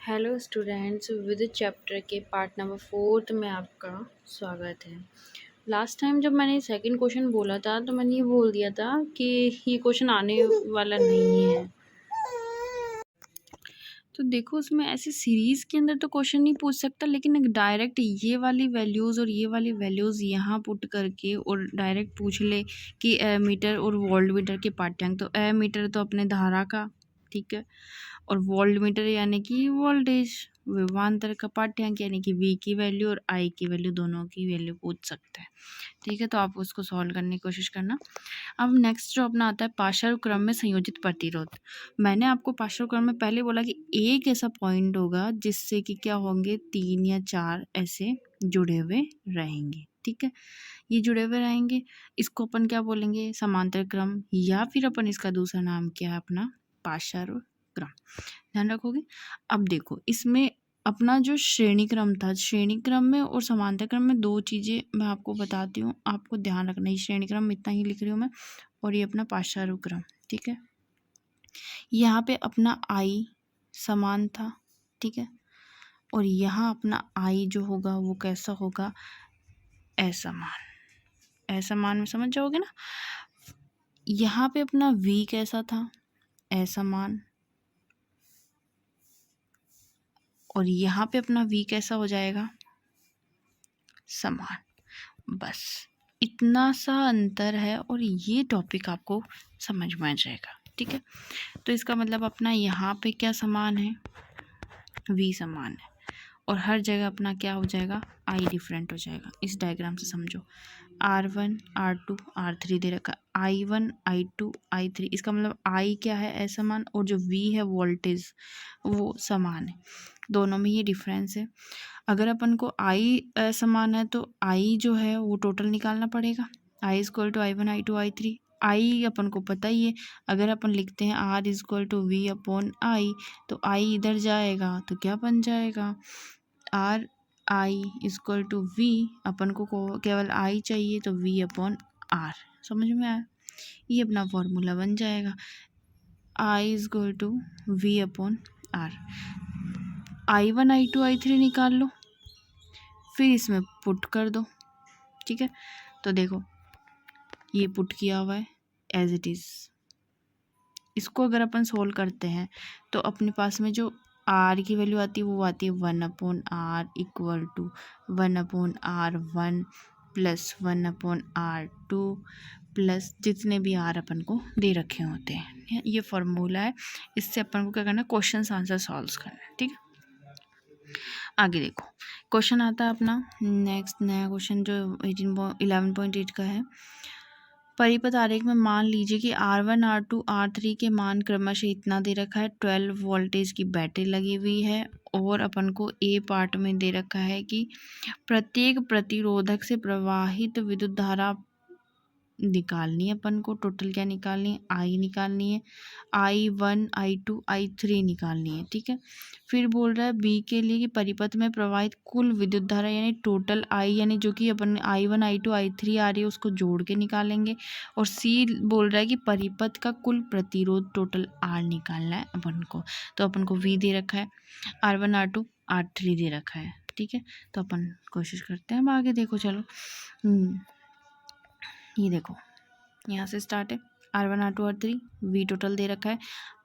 Hello students, with chapter के part number 4 में आपका स्वागत है। लास्ट टाइम जब मैंने सेकंड क्वेश्चन बोला था तो मैंने ये बोल दिया था कि ये क्वेश्चन आने वाला नहीं है। तो देखो, उसमें ऐसे सीरीज़ के अंदर तो क्वेश्चन नहीं पूछ सकता, लेकिन एक डायरेक्ट ये वाली वैल्यूज़ और ये वाली वैल्यूज़ यहाँ पुट करके और डायरेक्ट पूछ ले कि मीटर और वोल्ट मीटर के पाठ्यांक। तो मीटर तो अपने धारा का, ठीक है, और वोल्ट मीटर यानी कि वोल्टेज, विभवांतर का पाठ्यांक यानी कि वी की वैल्यू और आई की वैल्यू, दोनों की वैल्यू पूछ सकते हैं। ठीक है, तो आप उसको सॉल्व करने की कोशिश करना। अब नेक्स्ट जो अपना आता है पार्श्व क्रम में संयोजित प्रतिरोध। मैंने आपको पार्श्व क्रम में पहले बोला कि एक ऐसा पॉइंट होगा जिससे कि क्या होंगे, 3 या 4 ऐसे जुड़े हुए रहेंगे। ठीक है, ये जुड़े हुए रहेंगे, इसको अपन क्या बोलेंगे, समांतर क्रम, या फिर अपन इसका दूसरा नाम क्या है अपना, पार्श्व क्रम। ध्यान रखोगे। अब देखो, इसमें अपना जो श्रेणी क्रम था, श्रेणी क्रम में और समांतर क्रम में दो चीज़ें मैं आपको बताती हूँ, आपको ध्यान रखना। ये श्रेणी क्रम इतना ही लिख रही हूँ मैं, और ये अपना पार्श्व क्रम। ठीक है, यहाँ पे अपना आई समान था, ठीक है, और यहाँ अपना आई जो होगा वो कैसा होगा, असमान। असमान में समझ जाओगे ना। यहाँ पे अपना वी कैसा था, असमान, और यहाँ पे अपना वी कैसा हो जाएगा, समान। बस इतना सा अंतर है और ये टॉपिक आपको समझ में आ जाएगा। ठीक है, तो इसका मतलब अपना यहाँ पे क्या समान है, वी समान है, और हर जगह अपना क्या हो जाएगा, आई डिफरेंट हो जाएगा। इस डायग्राम से समझो, R1 R2 R3 दे रखा, I1 I2 I3, इसका मतलब आई क्या है, असमान, और जो वी है वोल्टेज वो समान है। दोनों में ये डिफरेंस है। अगर अपन को आई असमान है तो आई जो है वो टोटल निकालना पड़ेगा, आई is equal to I1 I2 I3। आई अपन को पता ही है, अगर अपन लिखते हैं R is equal to V upon I, तो आई इधर जाएगा तो क्या बन जाएगा, R I is equal to V, अपन को केवल आई चाहिए तो वी अपॉन आर। समझ में आया, ये अपना फॉर्मूला बन जाएगा, I is equal to V upon R. I1 I2 I3 निकाल लो, फिर इसमें पुट कर दो। ठीक है, तो देखो ये पुट किया हुआ है एज इट इज़। इसको अगर अपन सोल्व करते हैं तो अपने पास में जो आर की वैल्यू आती है वो आती है 1/r equal to 1/r1 plus 1/r2 plus जितने भी आर अपन को दे रखे होते हैं। ये फॉर्मूला है, इससे अपन को क्या करना है, क्वेश्चन आंसर सॉल्व करना है। ठीक है, आगे देखो, क्वेश्चन आता है अपना नेक्स्ट नया क्वेश्चन जो 11.8 का है। परिपथ आरेख में मान लीजिए कि R1 R2 R3 के मान क्रमशः इतना दे रखा है, 12 वोल्टेज की बैटरी लगी हुई है, और अपन को ए पार्ट में दे रखा है कि प्रत्येक प्रतिरोधक से प्रवाहित विद्युत धारा निकालनी है अपन को। टोटल क्या निकालनी है, आई निकालनी है, I1 I2 I3 निकालनी है। ठीक है, फिर बोल रहा है बी के लिए कि परिपथ में प्रवाहित कुल विद्युत धारा यानी टोटल आई, यानी जो कि अपन I1 I2 I3 आ रही है उसको जोड़ के निकालेंगे, और सी बोल रहा है कि परिपथ का कुल प्रतिरोध टोटल आर निकालना है अपन को। तो अपन को वी दे रखा है, R1 R2 R3 दे रखा है। ठीक है, तो अपन कोशिश करते हैं। अब आगे देखो, चलो ये देखो, यहाँ से स्टार्ट है, R1 R2 R3, we total दे रखा है,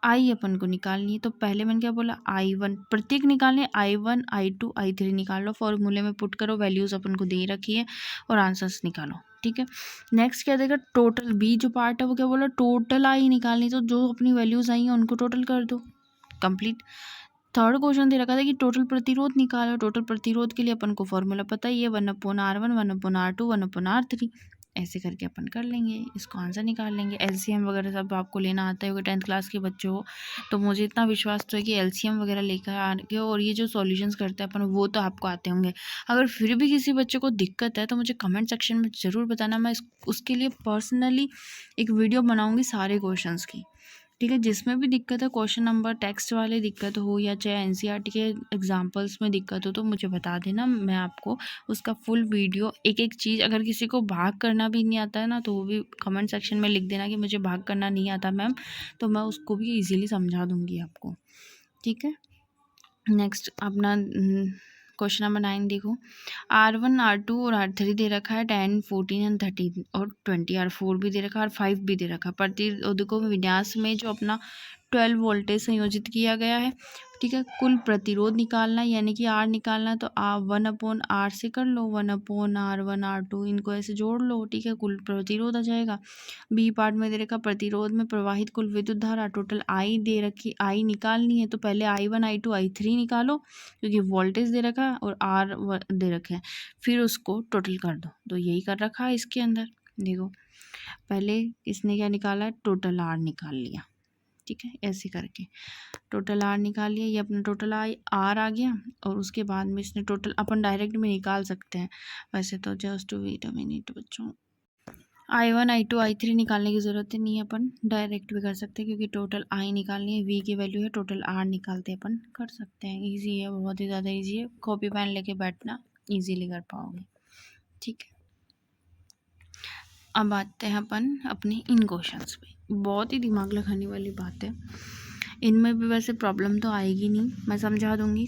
आई अपन को निकालनी है। तो पहले मैंने क्या बोला, I1 प्रत्येक निकालनी है, I1 I2 I3 निकाल लो, फॉर्मूले में पुट करो, वैल्यूज़ अपन को दे रखी है और आंसर्स निकालो। ठीक है, नेक्स्ट क्या देगा, टोटल बी जो पार्ट है वो क्या बोला, टोटल आई निकालनी, तो जो अपनी वैल्यूज़ आई हैं उनको टोटल कर दो, कंप्लीट। थर्ड क्वेश्चन दे रखा था कि टोटल प्रतिरोध निकालो। टोटल प्रतिरोध के लिए अपन को फॉर्मूला पता ही है, 1/R1 1/R2 1/R3, ऐसे करके अपन कर लेंगे, इसको आंसर निकाल लेंगे। एलसीएम वगैरह सब आपको लेना आता है, 10th क्लास के बच्चे हो तो मुझे इतना विश्वास तो है कि एलसीएम वगैरह लेकर आके और ये जो सॉल्यूशंस करते हैं अपन वो तो आपको आते होंगे। अगर फिर भी किसी बच्चे को दिक्कत है तो मुझे कमेंट सेक्शन में ज़रूर बताना, मैं उसके लिए पर्सनली एक वीडियो बनाऊँगी सारे क्वेश्चंस की। ठीक है, जिसमें भी दिक्कत है, क्वेश्चन नंबर टेक्स्ट वाले दिक्कत हो या चाहे एनसीईआरटी के एग्जाम्पल्स में दिक्कत हो, तो मुझे बता देना, मैं आपको उसका फुल वीडियो एक एक चीज़, अगर किसी को भाग करना भी नहीं आता है ना तो वो भी कमेंट सेक्शन में लिख देना कि मुझे भाग करना नहीं आता मैम, तो मैं उसको भी ईजीली समझा दूँगी आपको। ठीक है, नेक्स्ट अपना क्वेश्चन नंबर 9 देखो। R1 R2 और R3 दे रखा है, 10 14 एंड 13 और 20। R4 भी दे रखा है और 5 भी दे रखा है। प्रतिरोधकों विन्यास में जो अपना 12 वोल्टेज संयोजित किया गया है, ठीक है। कुल प्रतिरोध निकालना है, यानी कि R निकालना है, तो 1/R से कर लो, 1/R1 R2 इनको ऐसे जोड़ लो, ठीक है। कुल प्रतिरोध आ जाएगा। बी पार्ट में दे रखा प्रतिरोध में प्रवाहित कुल विद्युत धारा, टोटल I दे रखी, I निकालनी है, तो पहले I1 I2 I3 निकालो, क्योंकि वोल्टेज दे रखा है और R दे रखे हैं, फिर उसको टोटल कर दो। तो यही कर रखा है इसके अंदर। देखो पहले इसने क्या निकाला है, टोटल R निकाल लिया, ठीक है। ऐसे करके टोटल R निकाल लिया, ये अपना टोटल R आ गया। और उसके बाद में इसने टोटल अपन डायरेक्ट में निकाल सकते हैं वैसे तो, just to wait a minute बच्चों। I1 I2 I3 निकालने की ज़रूरत नहीं है, अपन डायरेक्ट भी कर सकते हैं, क्योंकि टोटल I निकालनी है, V की वैल्यू है, टोटल R निकालते अपन कर सकते हैं। इजी है, बहुत ही ज़्यादा इजी है, कॉपी पेन लेके बैठना, इजीली कर पाओगे, ठीक है। अब आते हैं अपन अपने इन क्वेश्चंस पे। बहुत ही दिमाग लगाने वाली बात है, इनमें भी वैसे प्रॉब्लम तो आएगी नहीं, मैं समझा दूंगी।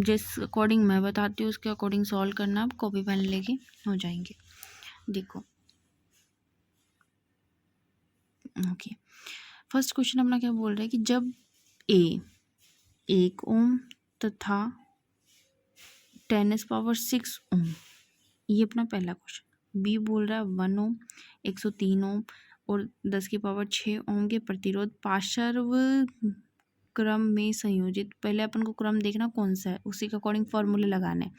जिस अकॉर्डिंग मैं बताती हूँ उसके अकॉर्डिंग सॉल्व करना, आप कॉपी पेन लेके हो जाएंगे। देखो ओके, फर्स्ट क्वेश्चन अपना क्या बोल रहा है कि जब A 1 ओम तथा 10⁻6 ओम, ये अपना पहला क्वेश्चन। बी बोल रहा है 1 ओम 103 ओम और 10⁻6 ओम के प्रतिरोध पार्श्व क्रम में संयोजित, पहले अपन को क्रम देखना कौन सा है, उसी के अकॉर्डिंग फॉर्मूले लगाने,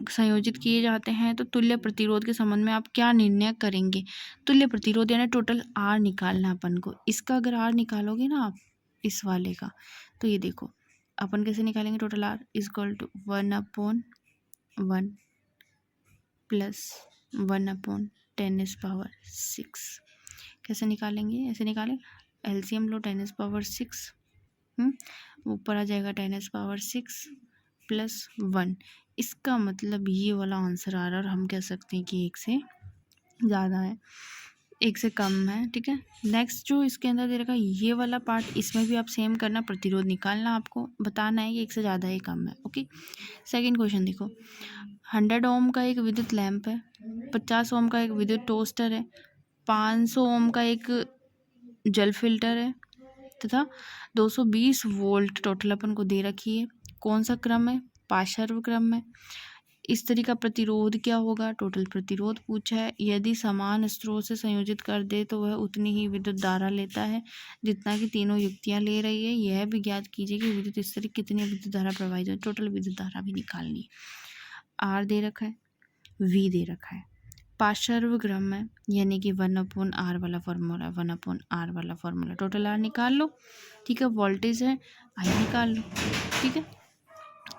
संयोजित किए जाते हैं। तो तुल्य प्रतिरोध के संबंध में आप क्या निर्णय करेंगे। तुल्य प्रतिरोध यानी टोटल R निकालना अपन को। इसका अगर R निकालोगे ना आप, इस वाले का, तो ये देखो अपन कैसे निकालेंगे। Total R equal to 1/1 plus 1/10⁻6। कैसे निकालेंगे, ऐसे निकालें, एलसीएम लो 10⁻6, ऊपर आ जाएगा 10⁻6 प्लस 1। इसका मतलब ये वाला आंसर आ रहा है, और हम कह सकते हैं कि 1 से ज़्यादा है, 1 से कम है, ठीक है। नेक्स्ट जो इसके अंदर दे रखा है ये वाला पार्ट, इसमें भी आप सेम करना, प्रतिरोध निकालना, आपको बताना है कि 1 से ज़्यादा है कम है, ओके। सेकंड क्वेश्चन देखो, 100 ओम का एक विद्युत लैंप है, 50 ओम का एक विद्युत टोस्टर है, 500 ओम का एक जल फिल्टर है तथा 220 वोल्ट टोटल अपन को दे रखी है। कौन सा क्रम है, पार्श्व क्रम में। इस तरह का प्रतिरोध क्या होगा, टोटल प्रतिरोध पूछा है। यदि समान स्रोत से संयोजित कर दे तो वह उतनी ही विद्युत धारा लेता है जितना कि तीनों युक्तियां ले रही है। यह भी ज्ञात कीजिए कि विद्युत स्तर कितनी विद्युत धारा प्रवाहित है। टोटल विद्युत धारा भी निकालनी है। R दे रखा है, V दे रखा है, पार्श्व क्रम में, यानी कि 1/R वाला फॉर्मूला, 1/R वाला फॉर्मूला, टोटल R निकाल लो, ठीक है। वोल्टेज है I निकाल लो, ठीक है।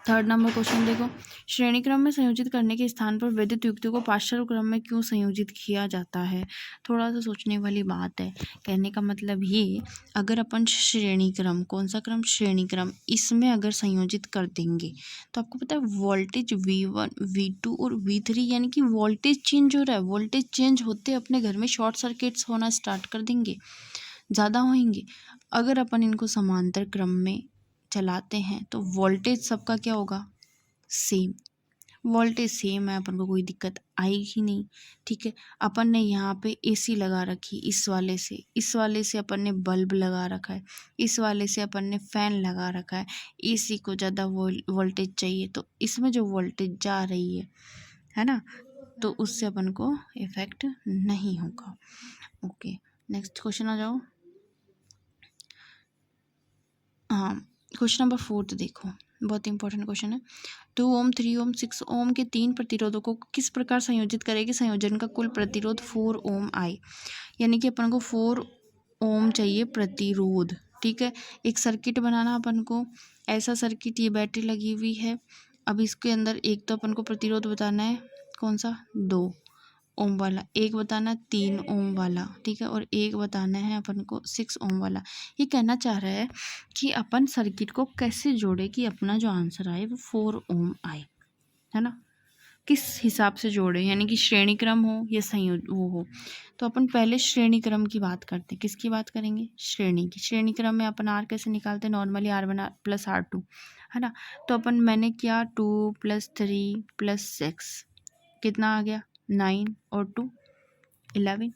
थर्ड नंबर क्वेश्चन देखो, श्रेणी क्रम में संयोजित करने के स्थान पर विद्युत युक्तियों को पार्श्व क्रम में क्यों संयोजित किया जाता है। थोड़ा सा सोचने वाली बात है। कहने का मतलब ये, अगर अपन श्रेणी क्रम, कौन सा क्रम, श्रेणी क्रम, इसमें अगर संयोजित कर देंगे तो आपको पता है वोल्टेज V1 V2 और V3, यानी कि वोल्टेज चेंज हो रहा है। वोल्टेज चेंज होते अपने घर में शॉर्ट सर्किट्स होना स्टार्ट कर देंगे, ज़्यादा होंगे। अगर अपन इनको समांतर क्रम में चलाते हैं तो वोल्टेज सबका क्या होगा, सेम। वोल्टेज सेम है, अपन को कोई दिक्कत आएगी नहीं, ठीक है। अपन ने यहाँ पे एसी लगा रखी, इस वाले से अपन ने बल्ब लगा रखा है, इस वाले से अपन ने फैन लगा रखा है। एसी को ज़्यादा वोल्टेज चाहिए, तो इसमें जो वोल्टेज जा रही है ना, तो उससे अपन को इफेक्ट नहीं होगा, ओके। नेक्स्ट क्वेश्चन आ जाओ। हाँ, क्वेश्चन नंबर 4 देखो, बहुत इंपॉर्टेंट क्वेश्चन है। 2 ओम 3 ओम 6 ओम के 3 प्रतिरोधकों को किस प्रकार संयोजित करेगी, संयोजन का कुल प्रतिरोध 4 ओम आए। यानी कि अपन को 4 ओम चाहिए प्रतिरोध, ठीक है। एक सर्किट बनाना अपन को, ऐसा सर्किट, ये बैटरी लगी हुई है। अब इसके अंदर एक तो अपन को प्रतिरोध बताना है, कौन सा, 2 ओम वाला, एक बताना 3 ओम वाला, ठीक है, और एक बताना है अपन को 6 ओम वाला। ये कहना चाह रहा है कि अपन सर्किट को कैसे जोड़े कि अपना जो आंसर आए वो 4 ओम आए, है ना। किस हिसाब से जोड़े, यानी कि श्रेणी क्रम हो या वो हो। तो अपन पहले श्रेणी क्रम की बात करते हैं। किसकी बात करेंगे? श्रेणी की। श्रेणी क्रम में अपन आर कैसे निकालते हैं? नॉर्मली R1 प्लस R2, है ना। तो अपन मैंने किया 2 + 3 + 6, कितना आ गया? 9 और 2 11।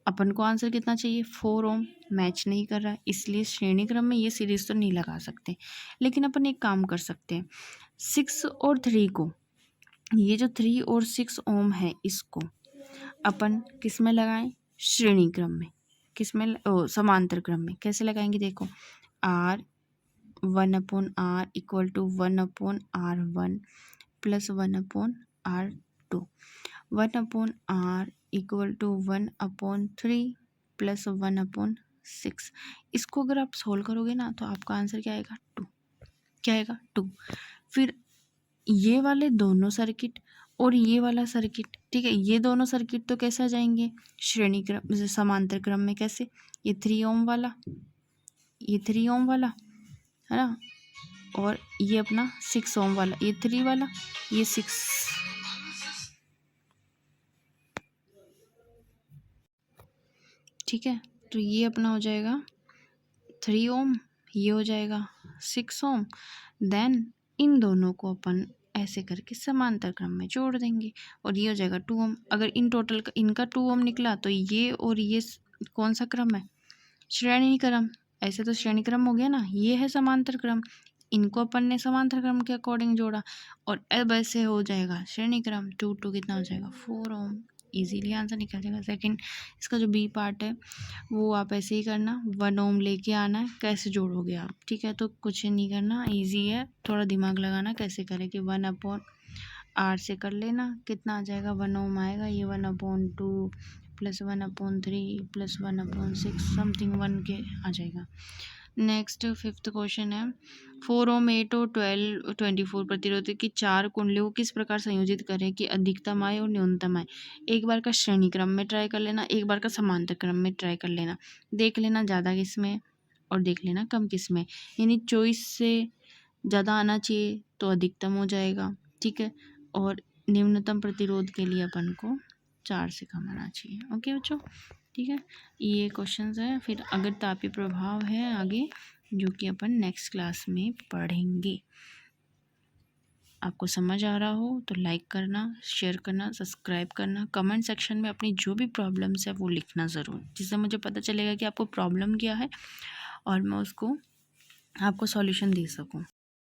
अपन को आंसर कितना चाहिए? 4 ओम। मैच नहीं कर रहा है, इसलिए श्रेणी क्रम में ये सीरीज तो नहीं लगा सकते। लेकिन अपन एक काम कर सकते हैं, 6 और 3 को, ये जो 3 और 6 ओम है, इसको अपन किस में लगाएं? श्रेणी क्रम में। किस में? समांतर क्रम में। कैसे लगाएंगे? देखो, R 1/R = 1/R1 + 1/R2, 1/R = 1/3 + 1/6। इसको अगर आप सोल्व करोगे ना, तो आपका आंसर क्या आएगा? 2। क्या आएगा? 2। फिर ये वाले दोनों सर्किट और ये वाला सर्किट, ठीक है, ये दोनों सर्किट तो कैसे आ जाएंगे? श्रेणी क्रम, समांतर क्रम में। कैसे? ये 3 ओम वाला, ये 3 ओम वाला, है ना, और ये अपना 6 ओम वाला, ये 3 वाला, ये 6। ठीक है, तो ये अपना हो जाएगा 3 ओम, ये हो जाएगा 6 ओम। देन इन दोनों को अपन ऐसे करके समांतर क्रम में जोड़ देंगे और ये हो जाएगा 2 ओम। अगर इन टोटल का इनका 2 ओम निकला, तो ये और ये कौन सा क्रम है? श्रेणी क्रम। ऐसे तो श्रेणी क्रम हो गया ना, ये है समांतर क्रम। इनको अपन ने समांतर क्रम के अकॉर्डिंग जोड़ा और अब ऐसे हो जाएगा श्रेणी क्रम। 2 2 कितना हो जाएगा? 4 ओम। इजीली आंसर निकल जाएगा। सेकंड, इसका जो बी पार्ट है वो आप ऐसे ही करना, 1 ओम लेके आना है। कैसे जोड़ोगे आप? ठीक है, तो कुछ नहीं करना, इजी है, थोड़ा दिमाग लगाना कैसे करें कि 1/R से कर लेना, कितना आ जाएगा? 1 ओम आएगा। ये 1/2 + 1/3 + 1/6 समथिंग 1 के आ जाएगा। नेक्स्ट 5th क्वेश्चन है, 4 ओम 8 और 12 24 प्रतिरोध की 4 कुंडलियों को किस प्रकार संयोजित करें कि अधिकतम आए और न्यूनतम आए? एक बार का श्रेणी क्रम में ट्राई कर लेना, एक बार का समांतर क्रम में ट्राई कर लेना, देख लेना ज़्यादा किस में और देख लेना कम किस में। यानी 24 से ज़्यादा आना चाहिए तो अधिकतम हो जाएगा, ठीक है, और न्यूनतम प्रतिरोध के लिए अपन को 4 से कम आना चाहिए। ओके बच्चों, ठीक है, ये क्वेश्चंस है। फिर अगर तापीय प्रभाव है आगे, जो कि अपन नेक्स्ट क्लास में पढ़ेंगे। आपको समझ आ रहा हो तो लाइक करना, शेयर करना, सब्सक्राइब करना, कमेंट सेक्शन में अपनी जो भी प्रॉब्लम्स है वो लिखना ज़रूर, जिससे मुझे पता चलेगा कि आपको प्रॉब्लम क्या है और मैं उसको आपको सॉल्यूशन दे सकूं।